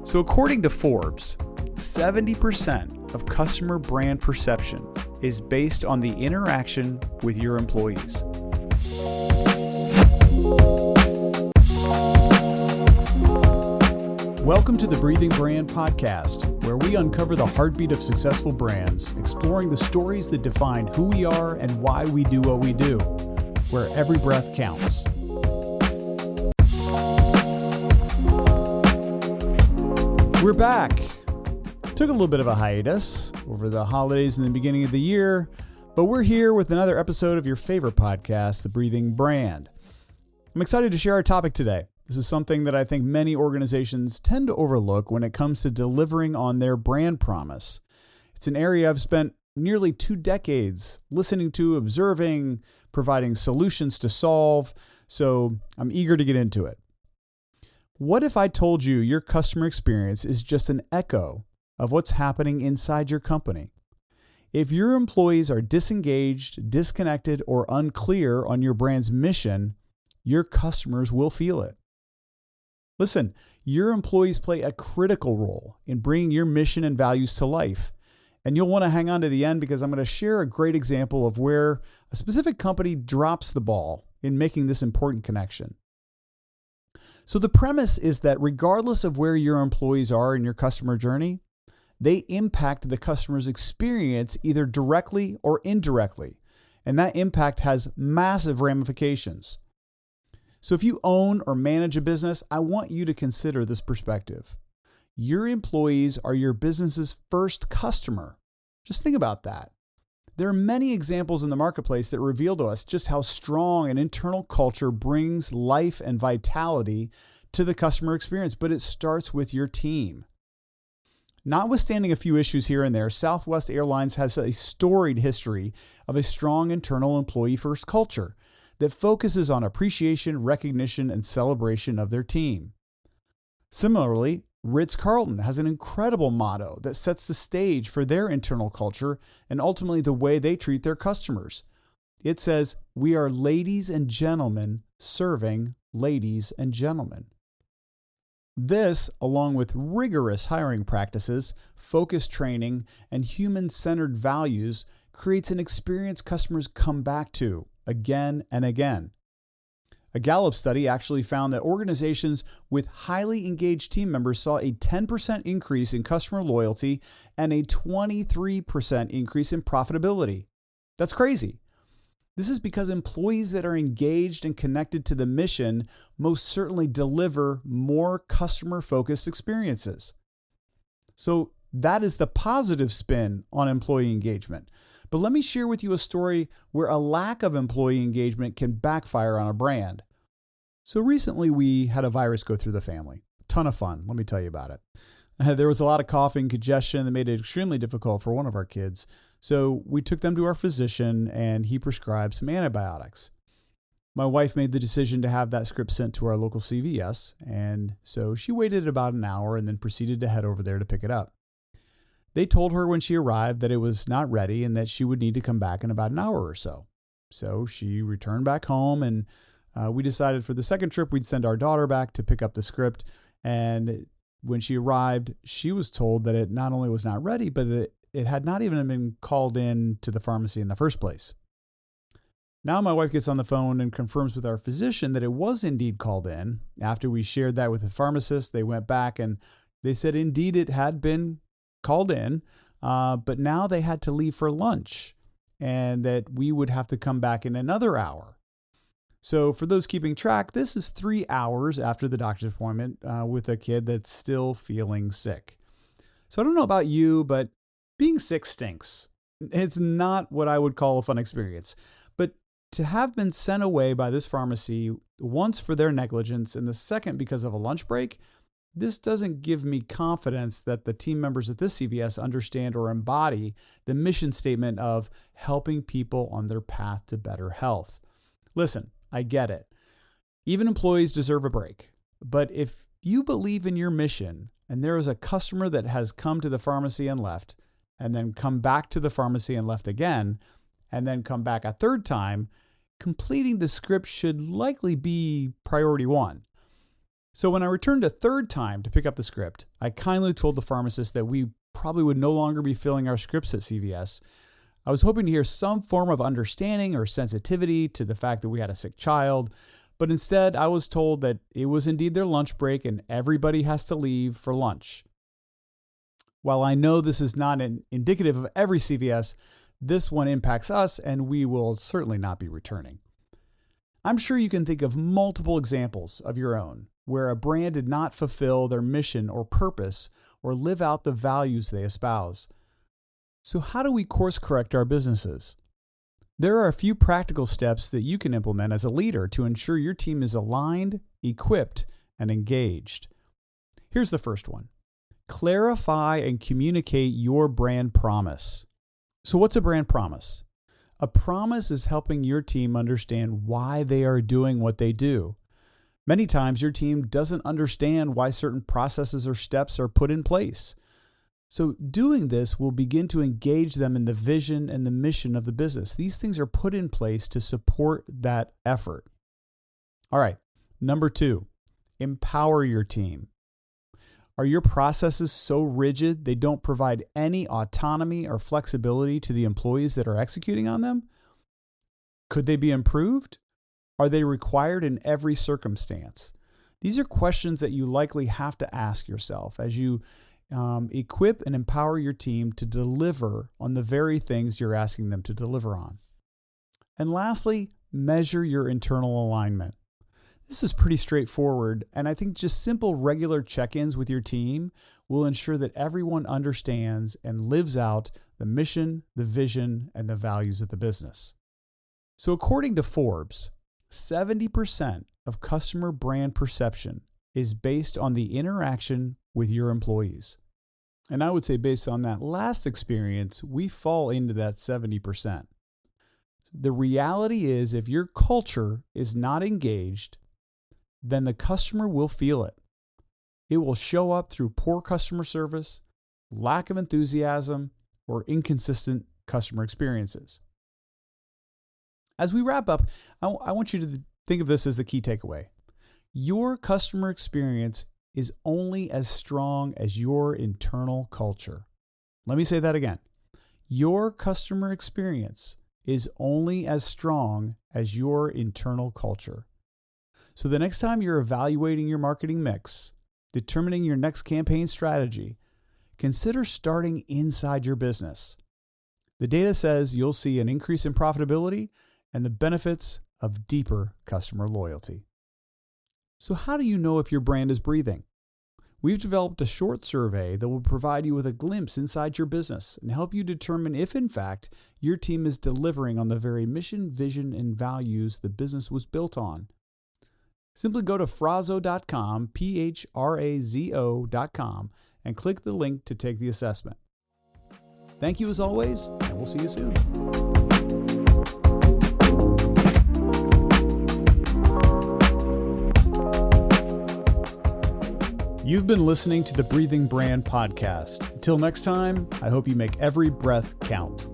So according to Forbes, 70% of customer brand perception is based on the interaction with your employees. Welcome to the Breathing Brand Podcast, where we uncover the heartbeat of successful brands, exploring the stories that define who we are and why we do what we do, where every breath counts. We're back. Took a little bit of a hiatus over the holidays and the beginning of the year, but we're here with another episode of your favorite podcast, The Breathing Brand. I'm excited to share our topic today. This is something that I think many organizations tend to overlook when it comes to delivering on their brand promise. It's an area I've spent nearly 2 decades listening to, observing, providing solutions to solve, so I'm eager to get into it. What if I told you your customer experience is just an echo of what's happening inside your company? If your employees are disengaged, disconnected, or unclear on your brand's mission, your customers will feel it. Listen, your employees play a critical role in bringing your mission and values to life. And you'll want to hang on to the end because I'm going to share a great example of where a specific company drops the ball in making this important connection. So the premise is that regardless of where your employees are in your customer journey, they impact the customer's experience either directly or indirectly. And that impact has massive ramifications. So if you own or manage a business, I want you to consider this perspective. Your employees are your business's first customer. Just think about that. There are many examples in the marketplace that reveal to us just how strong an internal culture brings life and vitality to the customer experience, but it starts with your team. Notwithstanding a few issues here and there, Southwest Airlines has a storied history of a strong internal employee-first culture that focuses on appreciation, recognition, and celebration of their team. Similarly, Ritz-Carlton has an incredible motto that sets the stage for their internal culture and ultimately the way they treat their customers. It says, "We are ladies and gentlemen serving ladies and gentlemen." This, along with rigorous hiring practices, focused training, and human-centered values, creates an experience customers come back to again and again. A Gallup study actually found that organizations with highly engaged team members saw a 10% increase in customer loyalty and a 23% increase in profitability. That's crazy. This is because employees that are engaged and connected to the mission most certainly deliver more customer-focused experiences. So that is the positive spin on employee engagement. But let me share with you a story where a lack of employee engagement can backfire on a brand. So recently we had a virus go through the family. A ton of fun, let me tell you about it. There was a lot of coughing, congestion that made it extremely difficult for one of our kids. So we took them to our physician and he prescribed some antibiotics. My wife made the decision to have that script sent to our local CVS. And so she waited about an hour and then proceeded to head over there to pick it up. They told her when she arrived that it was not ready and that she would need to come back in about an hour or so. So she returned back home and we decided for the second trip we'd send our daughter back to pick up the script. And when she arrived, she was told that it not only was not ready, but it had not even been called in to the pharmacy in the first place. Now my wife gets on the phone and confirms with our physician that it was indeed called in. After we shared that with the pharmacist, they went back and they said indeed it had been called in, but now they had to leave for lunch and that we would have to come back in another hour. So for those keeping track, this is 3 hours after the doctor's appointment with a kid that's still feeling sick. So I don't know about you, but being sick stinks. It's not what I would call a fun experience. But to have been sent away by this pharmacy once for their negligence and the second because of a lunch break, this doesn't give me confidence that the team members at this CVS understand or embody the mission statement of helping people on their path to better health. Listen, I get it. Even employees deserve a break. But if you believe in your mission and there is a customer that has come to the pharmacy and left, and then come back to the pharmacy and left again, and then come back a third time, completing the script should likely be priority one. So when I returned a third time to pick up the script, I kindly told the pharmacist that we probably would no longer be filling our scripts at CVS. I was hoping to hear some form of understanding or sensitivity to the fact that we had a sick child, but instead I was told that it was indeed their lunch break and everybody has to leave for lunch. While I know this is not indicative of every CVS, this one impacts us and we will certainly not be returning. I'm sure you can think of multiple examples of your own where a brand did not fulfill their mission or purpose or live out the values they espouse. So how do we course correct our businesses? There are a few practical steps that you can implement as a leader to ensure your team is aligned, equipped, and engaged. Here's the first one. Clarify and communicate your brand promise. So what's a brand promise? A promise is helping your team understand why they are doing what they do. Many times your team doesn't understand why certain processes or steps are put in place. So doing this will begin to engage them in the vision and the mission of the business. These things are put in place to support that effort. All right, number 2, empower your team. Are your processes so rigid they don't provide any autonomy or flexibility to the employees that are executing on them? Could they be improved? Are they required in every circumstance? These are questions that you likely have to ask yourself as you equip and empower your team to deliver on the very things you're asking them to deliver on. And lastly, measure your internal alignment. This is pretty straightforward, and I think just simple regular check-ins with your team will ensure that everyone understands and lives out the mission, the vision, and the values of the business. So according to Forbes, 70% of customer brand perception is based on the interaction with your employees. And I would say based on that last experience, we fall into that 70%. The reality is if your culture is not engaged, then the customer will feel it. It will show up through poor customer service, lack of enthusiasm, or inconsistent customer experiences. As we wrap up, I want you to think of this as the key takeaway. Your customer experience is only as strong as your internal culture. Let me say that again. Your customer experience is only as strong as your internal culture. So the next time you're evaluating your marketing mix, determining your next campaign strategy, consider starting inside your business. The data says you'll see an increase in profitability and the benefits of deeper customer loyalty. So how do you know if your brand is breathing? We've developed a short survey that will provide you with a glimpse inside your business and help you determine if, in fact, your team is delivering on the very mission, vision, and values the business was built on. Simply go to phrazo.com, phrazo.com, and click the link to take the assessment. Thank you as always, and we'll see you soon. You've been listening to the Breathing Brand Podcast. Until next time, I hope you make every breath count.